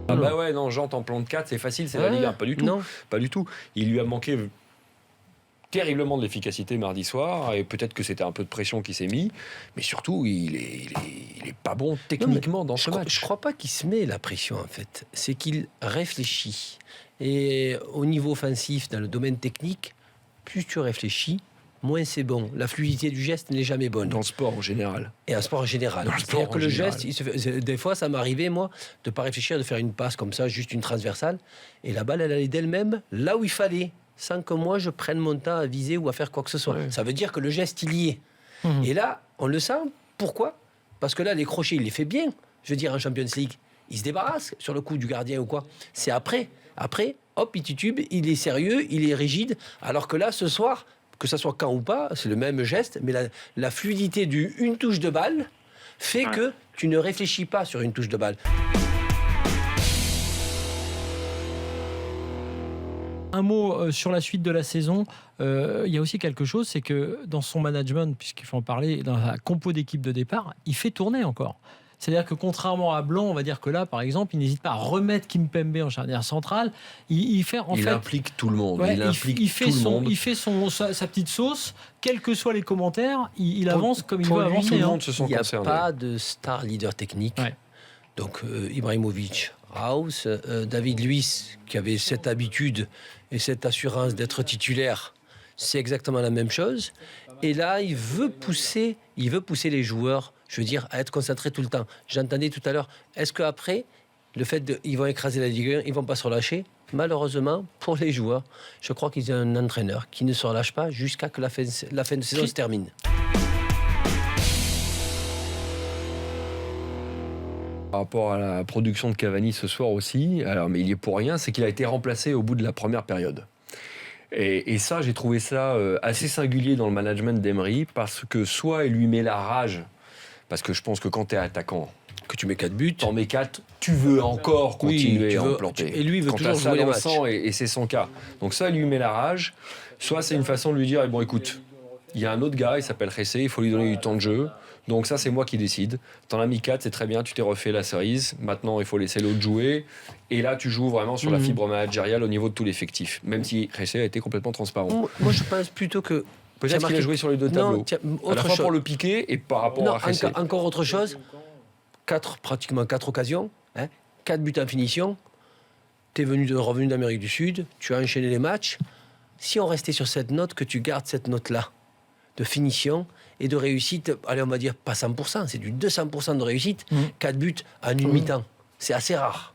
Ah bah ouais, non, Jantes en plan de 4, c'est facile, c'est la Ligue 1. Pas du tout. Non. Pas du tout. Il lui a manqué terriblement de l'efficacité mardi soir, et peut-être que c'était un peu de pression qui s'est mis, mais surtout, il est pas bon techniquement dans ce match. Je crois pas qu'il se met la pression, en fait. C'est qu'il réfléchit. Et au niveau offensif, dans le domaine technique, plus tu réfléchis, moins c'est bon. La fluidité du geste n'est jamais bonne. Dans le sport en général. Et un sport en général. Dans le sport C'est-à-dire que en le général. geste, des fois, ça m'arrivait, moi, de ne pas réfléchir, de faire une passe comme ça, juste une transversale, et la balle, elle allait d'elle-même là où il fallait, sans que moi, je prenne mon temps à viser ou à faire quoi que ce soit. Ouais. Ça veut dire que le geste, il y est. Et là, on le sent. Pourquoi ? Parce que là, les crochets, il les fait bien. Je veux dire, en Champions League, il se débarrasse sur le coup du gardien ou quoi. C'est après. Après, hop, il titube, il est sérieux, il est rigide. Alors que là, ce soir, que ça soit quand ou pas, c'est le même geste, mais la fluidité d'une touche de balle fait que tu ne réfléchis pas sur une touche de balle. Un mot sur la suite de la saison. Il y a aussi quelque chose, c'est que dans son management, puisqu'il faut en parler, dans la compo d'équipe de départ, il fait tourner encore. C'est-à-dire que contrairement à Blanc, on va dire que là, par exemple, il n'hésite pas à remettre Kimpembe en charnière centrale. Il Implique tout le monde. Ouais, il implique il fait tout le monde. Il fait sa petite sauce, quels que soient les commentaires, il avance comme il pour veut lui, avancer. Tout le monde se sent Il n'y a concerné. pas de star leader technique. Ouais. Donc Ibrahimovic, Raus, David Luiz, qui avait cette habitude et cette assurance d'être titulaire, c'est exactement la même chose. Et là, il veut pousser les joueurs, je veux dire, à être concentrés tout le temps. J'entendais tout à l'heure, est-ce qu'après, le fait qu'ils vont écraser la Ligue 1, ils ne vont pas se relâcher ? Malheureusement, pour les joueurs, je crois qu'ils ont un entraîneur qui ne se relâche pas jusqu'à que la fin de saison se termine. Par rapport à la production de Cavani ce soir aussi, alors, mais il y est pour rien, c'est qu'il a été remplacé au bout de la première période. Et ça, j'ai trouvé ça assez singulier dans le management d'Emery, parce que soit il lui met la rage, parce que je pense que quand tu es attaquant, Que tu mets 4 buts. t'en mets 4, tu veux encore continuer à en planter. Et lui, il veut quand toujours t'as ça jouer les dans le matchs. sang, et c'est son cas. Donc ça, il lui met la rage, soit c'est une façon de lui dire, bon écoute, il y a un autre gars, il s'appelle Ressé, il faut lui donner du temps de jeu. Donc ça, c'est moi qui décide. T'en as mis 4, c'est très bien, tu t'es refait la cerise. Maintenant, il faut laisser l'autre jouer. Et là, tu joues vraiment sur la fibre managériale au niveau de tout l'effectif. Même si Ressé a été complètement transparent. Moi, je pense plutôt que... Peut-être qu'il a joué sur les deux tableaux. À la fois pour le piquer et par rapport à Ressé. Encore autre chose. Pratiquement 4 occasions. 4 buts en finition. Tu es revenu d'Amérique du Sud. Tu as enchaîné les matchs. Si on restait sur cette note, que tu gardes cette note-là de finition et de réussite, allez, on va dire pas 100%, c'est du 200% de réussite, 4 buts en une mi-temps. C'est assez rare.